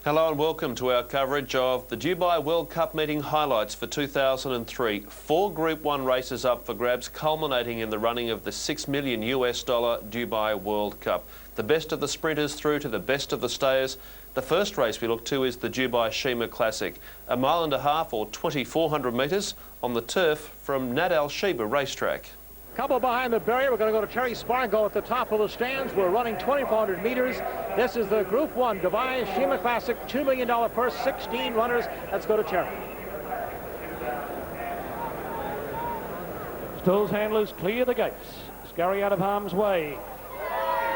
Hello and welcome to our coverage of the Dubai World Cup meeting highlights for 2003. 4 Group 1 races up for grabs, culminating in the running of the $6 million Dubai World Cup. The best of the sprinters through to the best of the stayers. The first race we look to is the Dubai Sheema Classic, 1.5 miles or 2,400 metres on the turf from Nad Al Sheba racetrack. Couple behind the barrier. We're going to go to Terry Spargo at the top of the stands. We're running 2,400 meters. This is the Group 1 Dubai Sheema Classic, $2 million purse, 16 runners. Let's go to Terry. Stills handlers clear the gates. Scurry out of harm's way.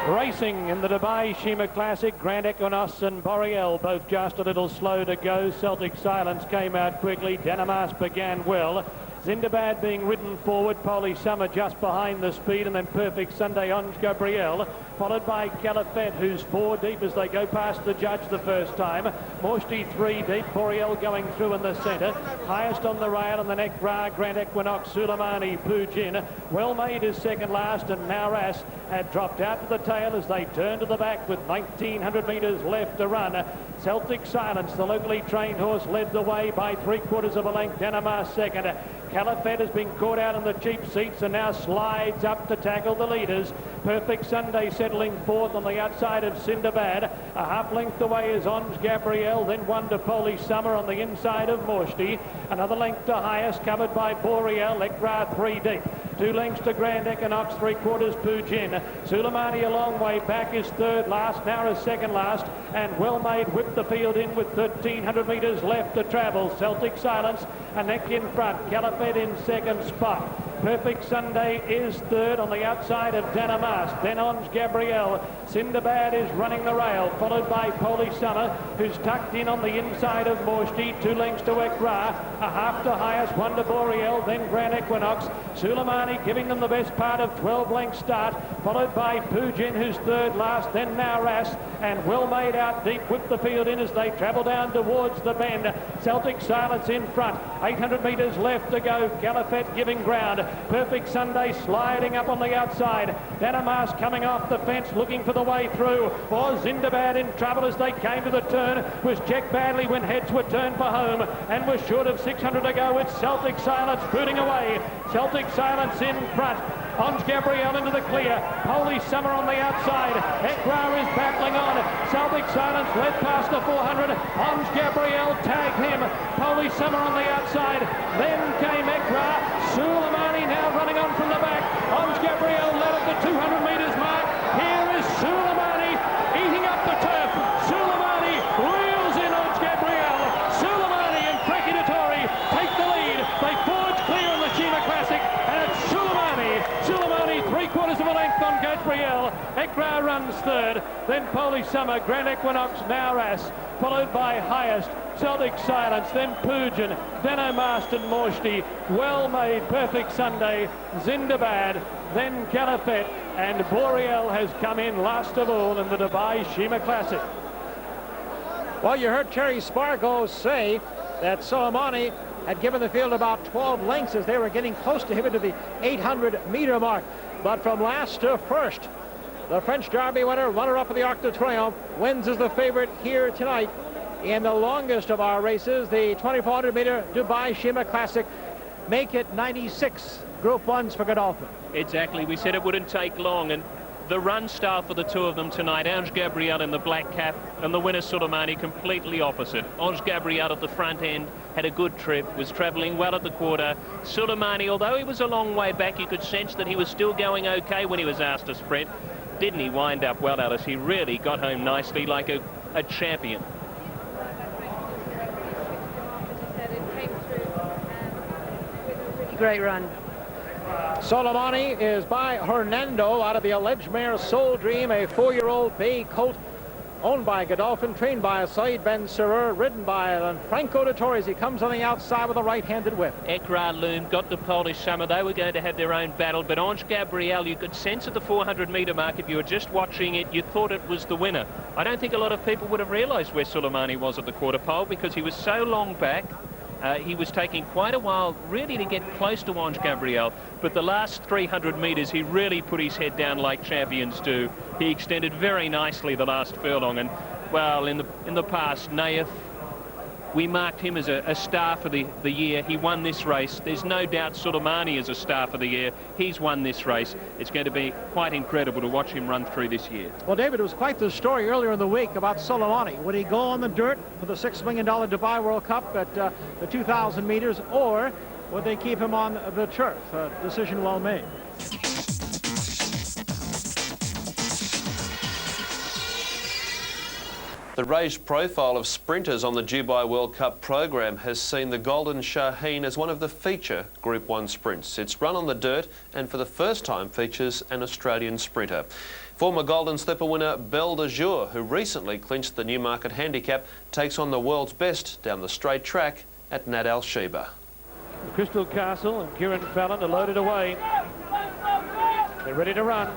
Racing in the Dubai Sheema Classic, Grand Equinox and Boreal both just a little slow to go. Celtic Silence came out quickly. Danamas began well. Zindabad being ridden forward, Polly Summer just behind the speed, and then Perfect Sunday on Gabriel, followed by Califet, who's 4 deep as they go past the judge the first time. Morshti 3 deep, Boreal going through in the centre. Highest on the rail and the neck, Grand Equinox, Suleimani, Pujin. Well Made is second last, and Nauras had dropped out to the tail as they turn to the back with 1,900 metres left to run. Celtic Silence, the locally trained horse, led the way by 3/4 of a length. Denamar second. Califet has been caught out in the cheap seats and now slides up to tackle the leaders. Perfect Sunday settling fourth on the outside of Sindabad. A half length away is Ons Gabriel, then one to Polly Summer on the inside of Morshti. Another length to Highest, covered by Boreal. Ekra 3 deep. 2 lengths to Grand Equinox, 3/4 Pujin. Suleimani a long way back is third last, now is second last, and Well Made whipped the field in with 1,300 metres left to travel. Celtic Silence a neck in front, Califet in second spot. Perfect Sunday is third on the outside of Danamas. Then Ons Gabriel. Sindabad is running the rail, followed by Polly Summer, who's tucked in on the inside of Morshti. 2 lengths to Ekra, a half to Highest, 1 to Boreal, then Grand Equinox. Suleimani giving them the best part of 12-length start, followed by Pujin, who's third last, then Nauras, and Well Made out deep, whip the field in as they travel down towards the bend. Celtic Silence in front, 800 metres left to go. Califet giving ground. Perfect Sunday sliding up on the outside. Danamas coming off the fence, looking for the way through. Was Zindabad in trouble as they came to the turn. Was checked badly when heads were turned for home and was short of 600 to go. It's Celtic Silence booting away. Celtic Silence in front. Ons Gabriel into the clear. Holy Summer on the outside. Ekra is battling on. Celtic Silence led past the 400. Ons Gabriel tagged him. Holy Summer on the outside. Then came Ekra. Suleimani now running on from the back. Ons Gabriel led at the 200 metres mark. Here is Suleimani eating up the turf. Suleimani reels in Ons Gabriel. Suleimani and Precadatori take the lead. They forge clear on the Sheema Classic, and it's Suleimani. Suleimani 3/4 of a length on Gabriel. Ekra runs third. Then Polly Summer, Grand Equinox, Nauras, followed by Highest. Celtic Silence, then Pujin, then O'Marston, Morshti, Well Made, Perfect Sunday, Zindabad, then Califet, and Boreal has come in last of all in the Dubai Sheema Classic. Well, you heard Terry Spargo say that Suleimani had given the field about 12 lengths as they were getting close to him into the 800-meter mark. But from last to first, the French Derby winner, runner-up of the Arc de Triomphe, wins as the favorite here tonight in the longest of our races, the 2,400-meter Dubai Sheema Classic. Make it 96 Group 1s for Godolphin. Exactly. We said it wouldn't take long, and the run style for the two of them tonight, Ons Gabriel in the black cap and the winner Suleimani completely opposite. Ons Gabriel at the front end had a good trip, was travelling well at the quarter. Suleimani, although he was a long way back, you could sense that he was still going okay when he was asked to sprint. Didn't he wind up well, Alice? He really got home nicely like a champion. Great run. Suleimani is by Hernando out of the alleged mare Soul Dream, a 4-year-old bay colt owned by Godolphin, trained by Saeed Ben Surur, ridden by Franco de Torres. He comes on the outside with a right-handed whip. Ekra Loom got the Polish summer. They were going to have their own battle, but Ange Gabriel, you could sense at the 400-metre mark, if you were just watching it, you thought it was the winner. I don't think a lot of people would have realised where Soleimani was at the quarter pole because he was so long back. He was taking quite a while really to get close to Ange Gabriel, but the last 300 metres he really put his head down like champions do. He extended very nicely the last furlong, and well, in the past, Naif, we marked him as a star for the year. He won this race. There's no doubt Soleimani is a star for the year. He's won this race. It's going to be quite incredible to watch him run through this year. Well, David, it was quite the story earlier in the week about Soleimani. Would he go on the dirt for the $6 million Dubai World Cup at the 2,000 meters, or would they keep him on the turf? Decision well made. The raised profile of sprinters on the Dubai World Cup program has seen the Golden Shaheen as one of the feature Group 1 sprints. It's run on the dirt and for the first time features an Australian sprinter. Former Golden Slipper winner Belle de Jour, who recently clinched the Newmarket handicap, takes on the world's best down the straight track at Nad Al Sheba. Crystal Castle and Kieran Fallon are loaded away. They're ready to run.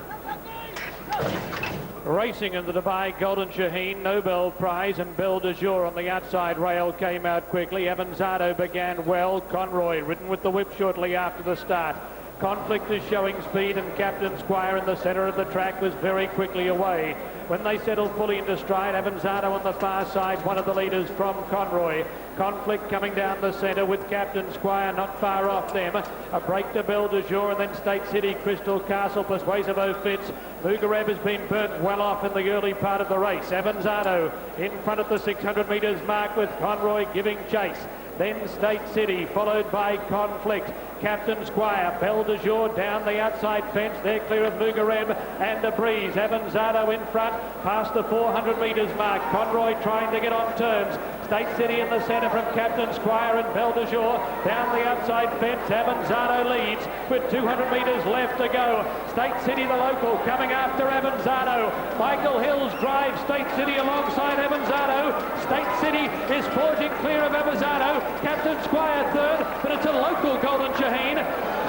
Racing in the Dubai Golden Shaheen, Nobel Prize, and Belle de Jour on the outside rail came out quickly. Avanzado began well. Conroy ridden with the whip shortly after the start. Conflict is showing speed, and Captain Squire in the centre of the track was very quickly away. When they settled fully into stride, Avanzado on the far side, one of the leaders from Conroy. Conflict coming down the centre with Captain Squire not far off them. A break to Belle de Jour, and then State City, Crystal Castle, Persuasivo Fitz. Mugarev has been burnt well off in the early part of the race. Avanzado in front of the 600 metres mark with Conroy giving chase. Then State City, followed by Conflict. Captain Squire, Belle de Jour down the outside fence. They're clear of Mugarev and a breeze. Avanzado in front, past the 400 metres mark. Conroy trying to get on terms. State City in the centre from Captain Squire and Belle de Jour. Down the outside fence, Avanzado leads with 200 metres left to go. State City, the local, coming after Avanzado. Michael Hills drives State City alongside Avanzado. State City is forging clear of Avanzado. Captain Squire third, but it's a local Golden Shaheen.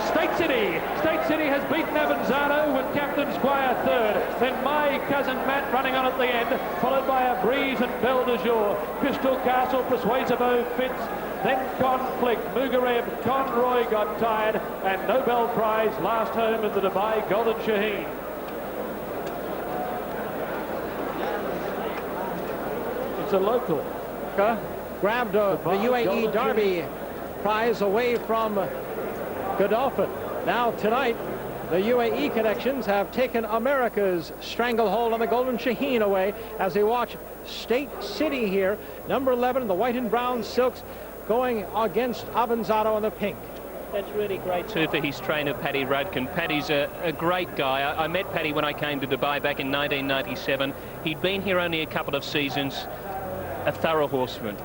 State City has beaten Avanzado with Captain Squire third. Then My Cousin Matt running on at the end, followed by a breeze and Belle de Jour. Crystal Castle, Persuasivo Fitz, then Conflict, Mugarev, Conroy got tired, and Nobel Prize last home in the Dubai Golden Shaheen. It's a local. Grabbed the UAE Derby prize away from Godolphin. Now tonight, the UAE connections have taken America's stranglehold on the Golden Shaheen away as they watch State City here, number 11 in the white and brown silks, going against Avanzado in the pink. That's really great too for his trainer Paddy Rudkin. Paddy's a great guy. I met Paddy when I came to Dubai back in 1997. He'd been here only a couple of seasons. A thorough horseman.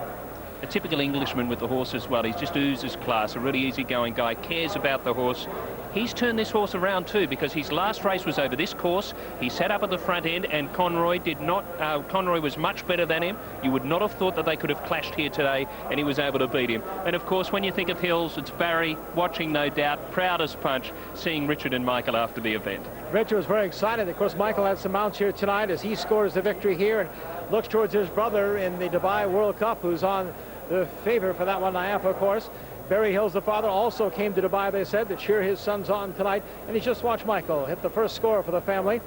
A typical Englishman with the horse as well. He just oozes class, a really easygoing guy, cares about the horse. He's turned this horse around too, because his last race was over this course. He sat up at the front end, and Conroy was much better than him. You would not have thought that they could have clashed here today, and he was able to beat him. And of course, when you think of Hills, it's Barry watching, no doubt, proud as punch, seeing Richard and Michael after the event. Richard was very excited. Of course, Michael had some mounts here tonight as he scores the victory here and looks towards his brother in the Dubai World Cup, who's on the favor for that one, IAPA, of course. Barry Hills, the father, also came to Dubai, they said, to cheer his sons on tonight. And he's just watched Michael hit the first score for the family.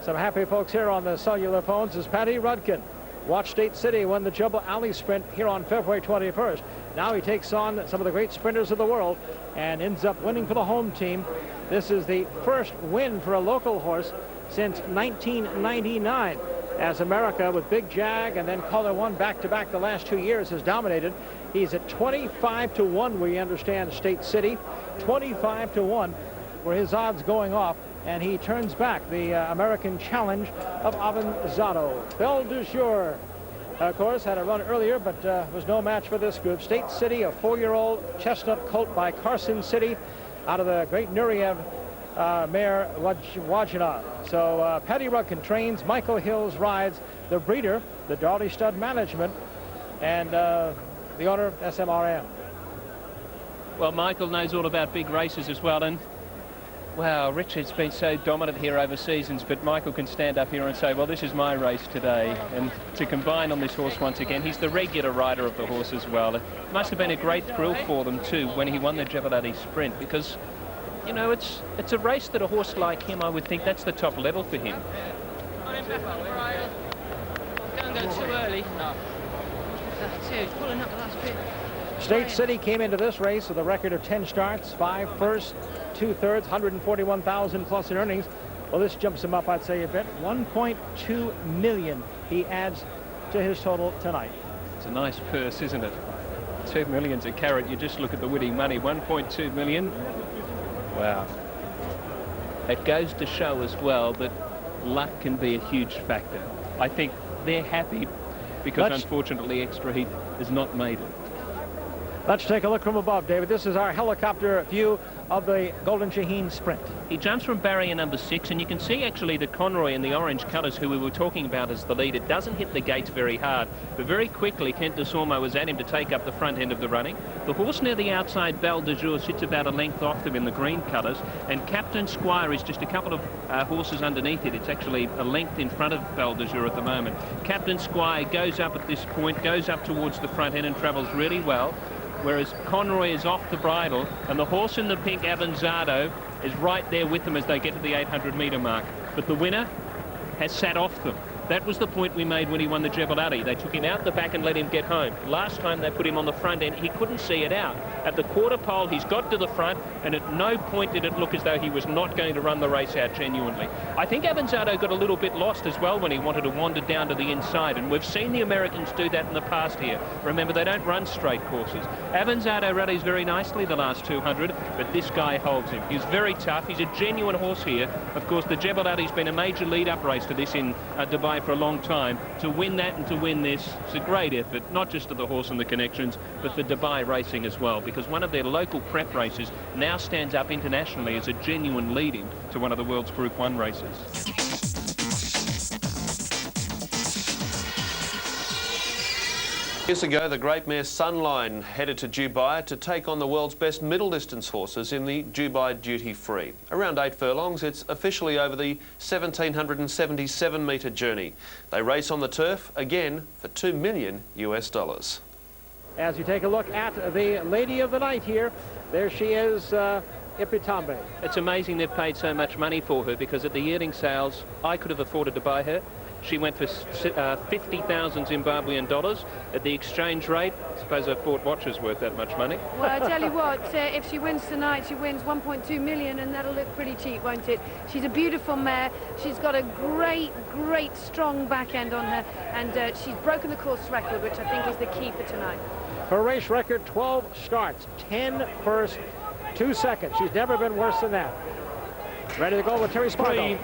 Some happy folks here on the cellular phones is Paddy Rudkin. Watched State City win the Jebel Ali sprint here on February 21st. Now he takes on some of the great sprinters of the world and ends up winning for the home team. This is the first win for a local horse since 1999. As America with Big Jag and then Color One back-to-back the last 2 years has dominated. He's at 25-1, we understand, State City. 25-1 were his odds going off, and he turns back the American challenge of Avanzado. Belle de Jour, of course, had a run earlier, but was no match for this group. State City, a 4-year-old chestnut colt by Carson City out of the great Nureyev mare Wajna. So Paddy Rudkin trains, Michael Hills rides, the breeder, the Darley Stud Management, and the owner, SMRM. Well, Michael knows all about big races as well, and wow, Richard's been so dominant here over seasons, but Michael can stand up here and say, well, this is my race today. And to combine on this horse once again, he's the regular rider of the horse as well. It must have been a great thrill for them too when he won the Jabaladi Sprint, because, you know, it's a race that a horse like him, I would think that's the top level for him. Don't go too early. No. He's pulling up the last bit. State City came into this race with a record of 10 starts, 5 firsts, 2 thirds, 141,000 plus in earnings. Well, this jumps him up, I'd say, a bit. 1.2 million he adds to his total tonight. It's a nice purse, isn't it? 2 million's a carrot. You just look at the winning money, 1.2 million. Wow. It goes to show as well that luck can be a huge factor. I think they're happy because unfortunately Extra Heat has not made it. Let's take a look from above, David. This is our helicopter view of the Golden Shaheen Sprint. He jumps from barrier number 6, and you can see actually that Conroy in the orange colours, who we were talking about as the leader, doesn't hit the gates very hard. But very quickly, Kent de Sormo was at him to take up the front end of the running. The horse near the outside, Belle de Jour, sits about a length off them in the green colours, and Captain Squire is just a couple of horses underneath it. It's actually a length in front of Belle de Jour at the moment. Captain Squire goes up at this point, goes up towards the front end and travels really well, whereas Conroy is off the bridle, and the horse in the pink, Avanzado, is right there with them as they get to the 800-metre mark. But the winner has sat off them. That was the point we made when he won the Jabaladi. They took him out the back and let him get home. Last time they put him on the front end, he couldn't see it out. At the quarter pole, he's got to the front, and at no point did it look as though he was not going to run the race out genuinely. I think Avanzado got a little bit lost as well when he wanted to wander down to the inside, and we've seen the Americans do that in the past here. Remember, they don't run straight courses. Avanzado rallies very nicely the last 200, but this guy holds him. He's very tough. He's a genuine horse here. Of course, the Jabaladi's been a major lead-up race to this in Dubai for a long time. To win that and to win this, it's a great effort, not just to the horse and the connections, but for Dubai racing as well, because one of their local prep races now stands up internationally as a genuine lead-in to one of the world's Group 1 races. Years ago, the great mare Sunline headed to Dubai to take on the world's best middle distance horses in the Dubai Duty Free. Around 8 furlongs, it's officially over the 1,777-metre journey. They race on the turf again for $2 million US. As you take a look at the lady of the night here, there she is, Ipitambe. It's amazing they've paid so much money for her, because at the yearling sales, I could have afforded to buy her. She went for 50,000 Zimbabwean dollars. At the exchange rate, I suppose a Fort watch is worth that much money. Well, I tell you what, if she wins tonight, she wins 1.2 million, and that'll look pretty cheap, won't it? She's a beautiful mare. She's got a great, strong back end on her, and she's broken the course record, which I think is the key for tonight. Her race record, 12 starts, 10 firsts, 2 seconds. She's never been worse than that. Ready to go with Terry Spargo.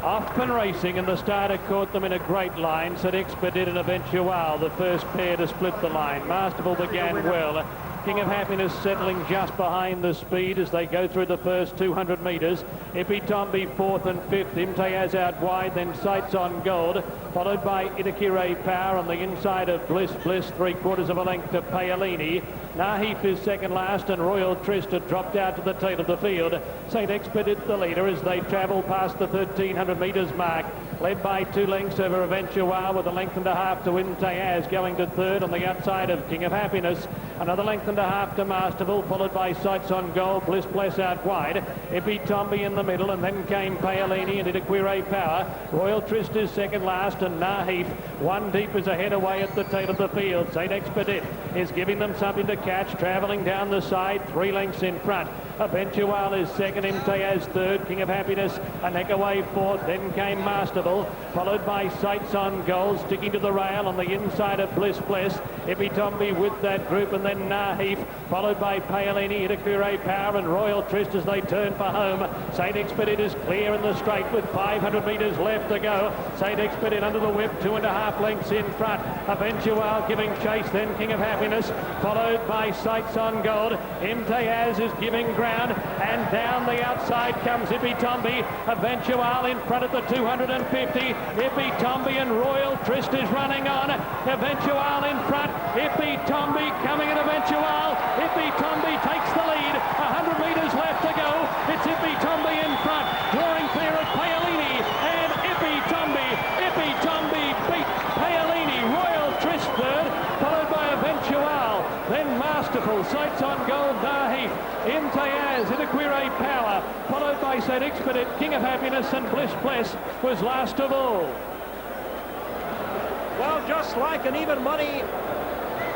Off and racing, and the starter caught them in a great line. Said Expedit and Eventual, the first pair to split the line. Masterful began well. King of Happiness settling just behind the speed as they go through the first 200 metres. Ipitombi 4th and 5th. Imtiaz out wide, then Sights on Gold, followed by Itakire Power on the inside of Bliss, 3/4 of a length to Paolini. Nahif is second last, and Royal Tryst had dropped out to the tail of the field. St. Expedit the leader as they travel past the 1,300 metres mark, led by 2 lengths over Eventual, with a length and a half to Imtiaz, going to third on the outside of King of Happiness. Another length and a half to Masterful, followed by Sights on Gold, Bliss out wide, Ipitombi in the middle, and then came Paolini and Itakire Power. Royal Tryst is second last, and Nahif, 1 deep, is ahead away at the tail of the field. St. Expedit is giving them something to catch, travelling down the side, 3 lengths in front. Eventual is second, Imtiaz third, King of Happiness a neck away fourth, then came Masterful, followed by Sights on Gold, sticking to the rail on the inside of Bliss. Ipitombi with that group, and then Nahif, followed by Paolini, Itacure Power and Royal Tryst as they turn for home. St. Expedit is clear in the straight with 500 metres left to go. St. Expedit under the whip, 2.5 lengths in front. Eventual giving chase, then King of Happiness, followed by Sights on Gold. Imtiaz is giving ground, and down the outside comes Ippy Tomby. Eventual in front at the 250. Ippy Tomby and Royal Tryst is running on. Eventual in front. Ippy Tomby coming at Eventual. Ippy Tomby takes the lead. 100 metres left to go. It's Ippy Tomby in front, drawing clear at Paolini, and Ippy Tomby beat Paolini. Royal Tryst third, followed by Eventual. Then Masterful, Sights on Gold, Nahif, Imtiaz, Itacure Power, followed by St. Expedit, King of Happiness, and Bliss Bless was last of all. Well, just like an even money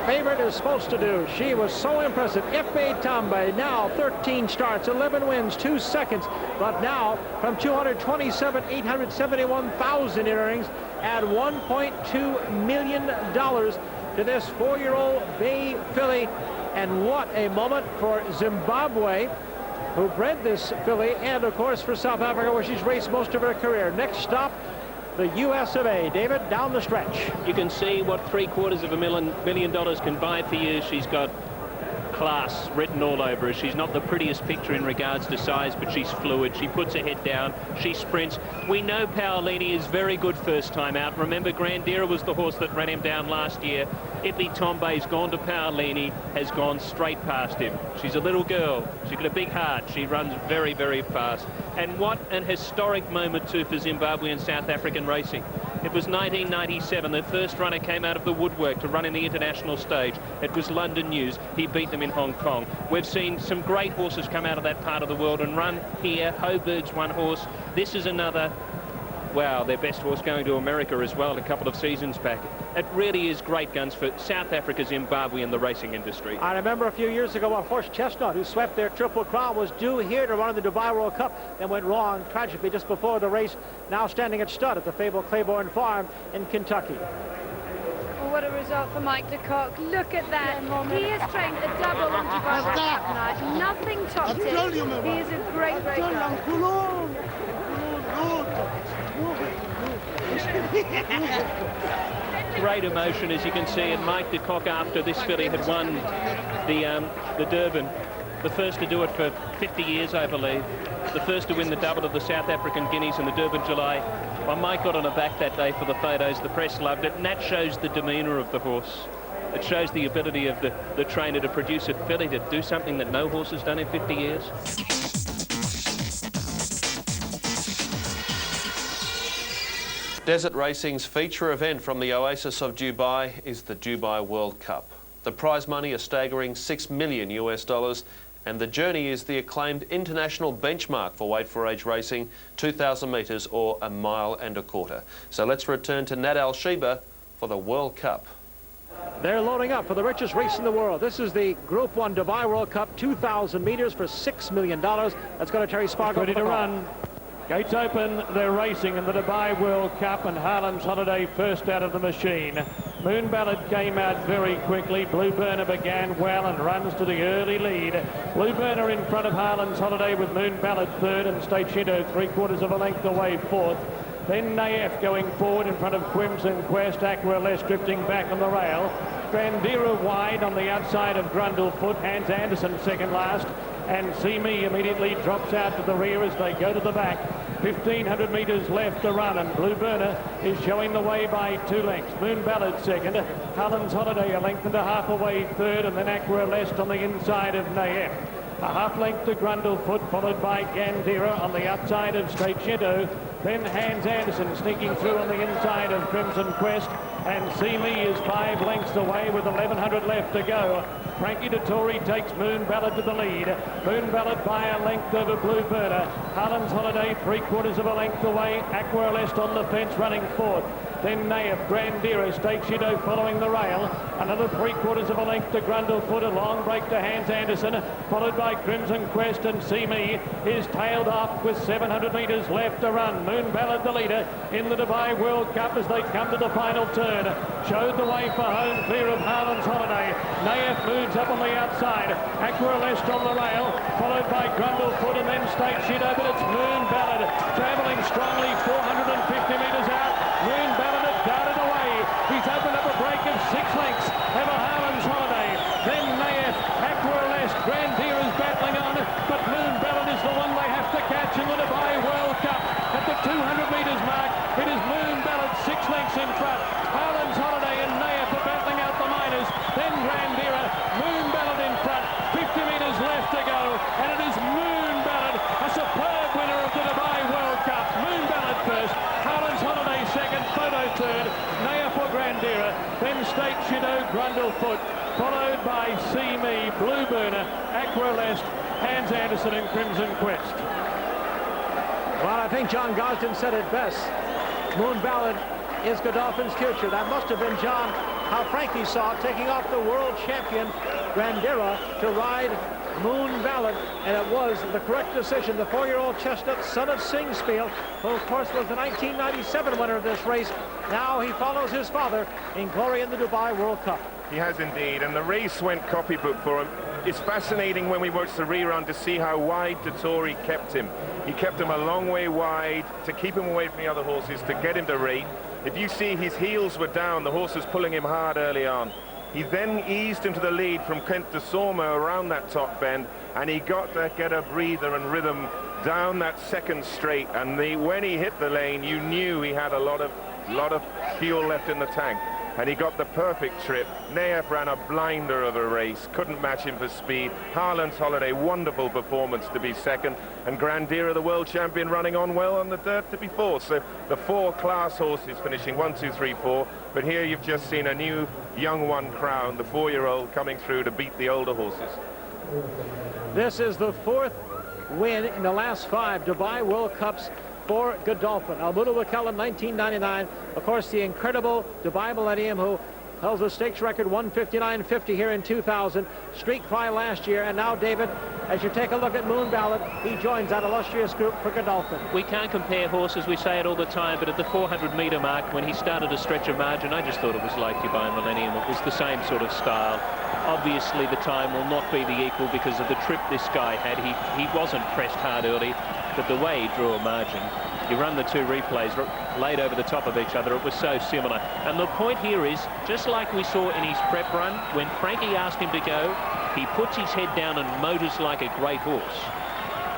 favorite is supposed to do. She was so impressive. Ippy Tomby, now 13 starts, 11 wins, 2 seconds. But now from 227, 871,000 in earnings, add $1.2 million to this 4-year-old Bay filly. And what a moment for Zimbabwe, who bred this filly, and of course for South Africa, where she's raced most of her career. Next stop, the US of A. David, down the stretch. You can see what $750 million can buy for you. She's got class written all over her. She's not the prettiest picture in regards to size, but she's fluid. She puts her head down. She sprints. We know Paolini is very good first time out. Remember, Grandira was the horse that ran him down last year. Ippy Tomby's gone to Paolini, has gone straight past him. She's a little girl. She's got a big heart. She runs very, very fast. And what an historic moment, too, for Zimbabwe and South African racing. It was 1997. The first runner came out of the woodwork to run in the international stage. It was London News. He beat them in Hong Kong. We've seen some great horses come out of that part of the world and run here. Hoburg's one horse. This is another. Wow, their best horse going to America as well a couple of seasons back. It really is great guns for South Africa, Zimbabwe and the racing industry. I remember a few years ago a horse Chestnut, who swept their Triple Crown, was due here to run in the Dubai World Cup, then went wrong tragically just before the race, now standing at stud at the fabled Claiborne Farm in Kentucky. Well, what a result for Mike de Kock. Look at that. He has trained a double on Dubai World Cup tonight. Nothing topped it. He is a great, great guy. Great emotion, as you can see, and Mike de Kock, after this filly had won the Durban, the first to do it for 50 years, I believe, the first to win the double of the South African Guineas in the Durban July. Well, Mike got on her back that day for the photos. The press loved it, and that shows the demeanour of the horse. It shows the ability of the trainer to produce a filly to do something that no horse has done in 50 years. Desert Racing's feature event from the Oasis of Dubai is the Dubai World Cup. The prize money a staggering $6 million US, and the journey is the acclaimed international benchmark for weight for age racing, 2,000 metres or 1.25 miles. So let's return to Nad Al Sheba for the World Cup. They're loading up for the richest race in the world. This is the Group 1 Dubai World Cup, 2,000 metres for $6 million. Let's go to Terry Spargo. Ready to run. Gates open, they're racing in the Dubai World Cup, and Harlan's Holiday first out of the machine. Moon Ballad came out very quickly. Blue Burner began well and runs to the early lead. Blue Burner in front of Harlan's Holiday with Moon Ballad third and State Shinto 3/4 of a length away fourth. Then Naef going forward in front of Crimson Quest. Aqua Less drifting back on the rail. Grandira wide on the outside of Grundlefoot. Hans Anderson second last. And See Me immediately drops out to the rear as they go to the back. 1,500 metres left to run, and Blue Burner is showing the way by 2 lengths. Moon Ballad second. Harlan's Holiday a length and a half away third, and then Aqua Lest on the inside of Naef. A half length to Grundlefoot, followed by Gandira on the outside of State Shinto. Then Hans Anderson sneaking through on the inside of Crimson Quest. And See Me is 5 lengths away with 1,100 left to go. Frankie Dettori takes Moon Ballad to the lead. Moon Ballad by a length over Blue Burner. Harlan's Holiday 3/4 of a length away. Aqua Lest on the fence running fourth. Then Naef, Grandira, State Shinto following the rail. Another 3/4 of a length to Grundlefoot. A long break to Hans Anderson, followed by Crimson Quest, and See Me is tailed off with 700 metres left to run. Moon Ballad the leader in the Dubai World Cup as they come to the final turn. Showed the way for home clear of Harlan's Holiday. Nayef moves up on the outside. Aqua Lest on the rail, followed by Grundlefoot and then State Shadow, but it's Moon Ballad travelling strongly 450 metres out. Moon Ballad had darted away. He's opened up a break of 6 lengths over Harlan's Holiday. Then Nayef, Aqua Lest, Grandier is battling on, but Moon Ballad is the one they have to catch in the Dubai World Cup. At the 200 metres mark, it is Moon Ballad 6 lengths in front. Harlan's Holiday and Nayef are battling out the minors. Then Grandier, Moon Ballad in front. 50 metres left to go, and it is Moon Ballad, a superb winner of the Dubai World Cup. Moon Ballad first, Harlan's Holiday second, Photo third, Nayef or Grandier, then State Shadow, Grundlefoot, followed by See Me, Blue Burner, Aqua Lest, Hans Anderson and Crimson Quest. Well, I think John Gosden said it best. Moon Ballad is Godolphin's future. That must have been, John, how Frankie saw it, taking off the world champion Grandira to ride Moon Ballad, and it was the correct decision. The 4-year-old chestnut, son of Singspiel, who of course was the 1997 winner of this race. Now he follows his father in glory in the Dubai World Cup. He has indeed, and the race went copybook for him. It's fascinating when we watch the rerun to see how wide Dettori kept him. He kept him a long way wide to keep him away from the other horses, to get him to rate. If you see, his heels were down, the horse was pulling him hard early on. He then eased into the lead from Kent de Sormo around that top bend, and he got to get a breather and rhythm down that second straight. And when he hit the lane, you knew he had a lot of fuel left in the tank. And he got the perfect trip. Nayef ran a blinder of a race, couldn't match him for speed. Harlan's Holiday, wonderful performance to be second, and Grandira, the world champion, running on well on the dirt to be fourth. So the 4 class horses finishing 1, 2, 3, 4. But here you've just seen a new young one crowned, the 4-year-old coming through to beat the older horses. This is the 4th win in the last 5 Dubai World Cups for Godolphin. Almudo Wakel in 1999, of course the incredible Dubai Millennium, who held the stakes record 159.50 here in 2000, Street Cry last year, and now, David, as you take a look at Moon Ballad, he joins that illustrious group for Godolphin. We can't compare horses, we say it all the time, but at the 400-metre mark, when he started to stretch a margin, I just thought it was like Dubai Millennium. It was the same sort of style. Obviously the time will not be the equal because of the trip this guy had. He wasn't pressed hard early, but the way he drew a margin, you run the 2 replays laid over the top of each other, it was so similar. And the point here is, just like we saw in his prep run, when Frankie asked him to go, he puts his head down and motors like a great horse.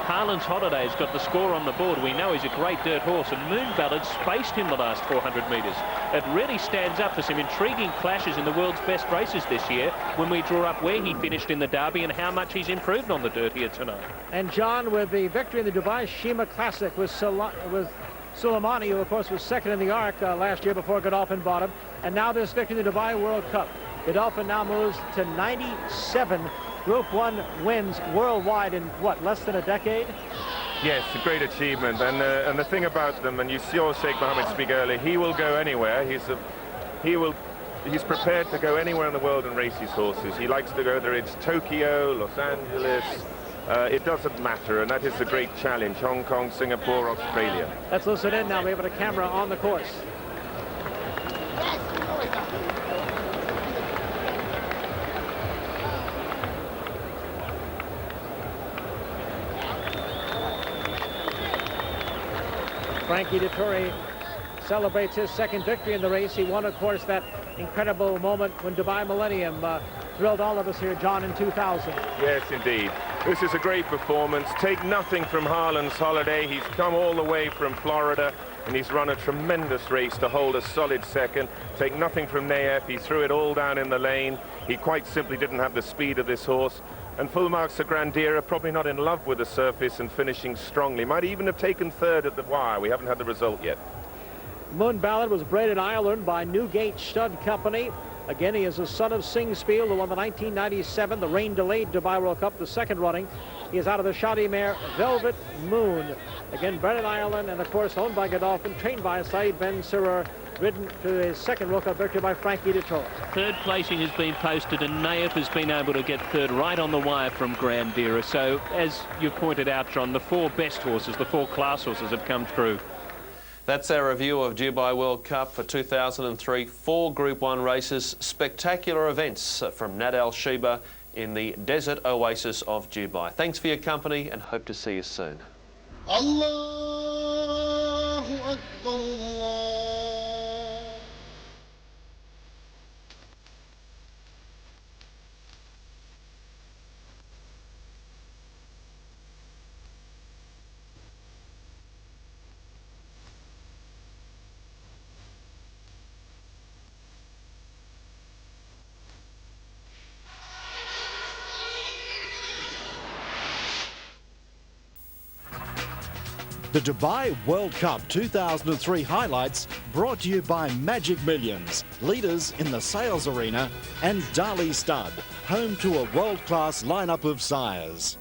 Harlan's Holiday's got the score on the board. We know he's a great dirt horse, and Moon Ballad spaced him the last 400 metres. It really stands up for some intriguing clashes in the world's best races this year when we draw up where he finished in the Derby and how much he's improved on the dirt here tonight. And John, with the victory in the Dubai Sheema Classic with Suleimani, who of course was second in the Arc last year before Godolphin bought him, and now this victory in the Dubai World Cup. Godolphin now moves to 97 Group 1 wins worldwide in, what, less than a decade? Yes, a great achievement. And the thing about them, and you saw Sheikh Mohammed speak earlier, he will go anywhere. He's prepared to go anywhere in the world and race his horses. He likes to go, whether it's Tokyo, Los Angeles, it doesn't matter, and that is a great challenge. Hong Kong, Singapore, Australia. Let's listen in now. We have a camera on the course. Frankie Dettori celebrates his second victory in the race. He won, of course, that incredible moment when Dubai Millennium thrilled all of us here, John, in 2000. Yes, indeed. This is a great performance. Take nothing from Harlan's Holiday. He's come all the way from Florida, and he's run a tremendous race to hold a solid second. Take nothing from Nayef. He threw it all down in the lane. He quite simply didn't have the speed of this horse. And full marks to Grandira, probably not in love with the surface and finishing strongly. Might even have taken third at the wire. We haven't had the result yet. Moon Ballad was bred in Ireland by Newgate Stud Company. Again, he is a son of Singspiel, who won the 1997, the rain-delayed Dubai World Cup, the second running. He is out of the Shadi mare Velvet Moon. Again, bred in Ireland and, of course, owned by Godolphin, trained by Saeed Ben Sirur, ridden to his second World Cup victory by Frankie Dettori. Third placing has been posted, and Nayef has been able to get third right on the wire from Grandira. So, as you pointed out, John, the 4 best horses, the 4 class horses have come through. That's our review of Dubai World Cup for 2003. 4 Group 1 races, spectacular events from Nadal Sheema in the desert oasis of Dubai. Thanks for your company and hope to see you soon. Allahu Akbar, Allah. The Dubai World Cup 2003 highlights brought to you by Magic Millions, leaders in the sales arena, and Dali Stud, home to a world-class lineup of sires.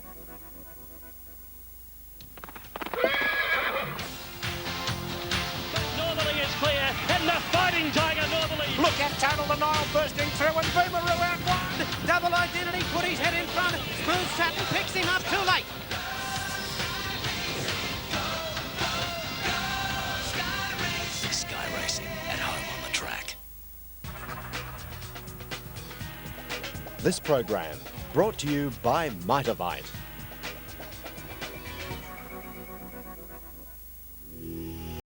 Northerly is clear, and the Fighting Tiger Northerly. Look at Total the Nile bursting through, and Boomeroo out wide. Double Identity put his head in front. Smooth Satin picks him up too late. Sky Racing at home on the track. This program brought to you by Mitavite.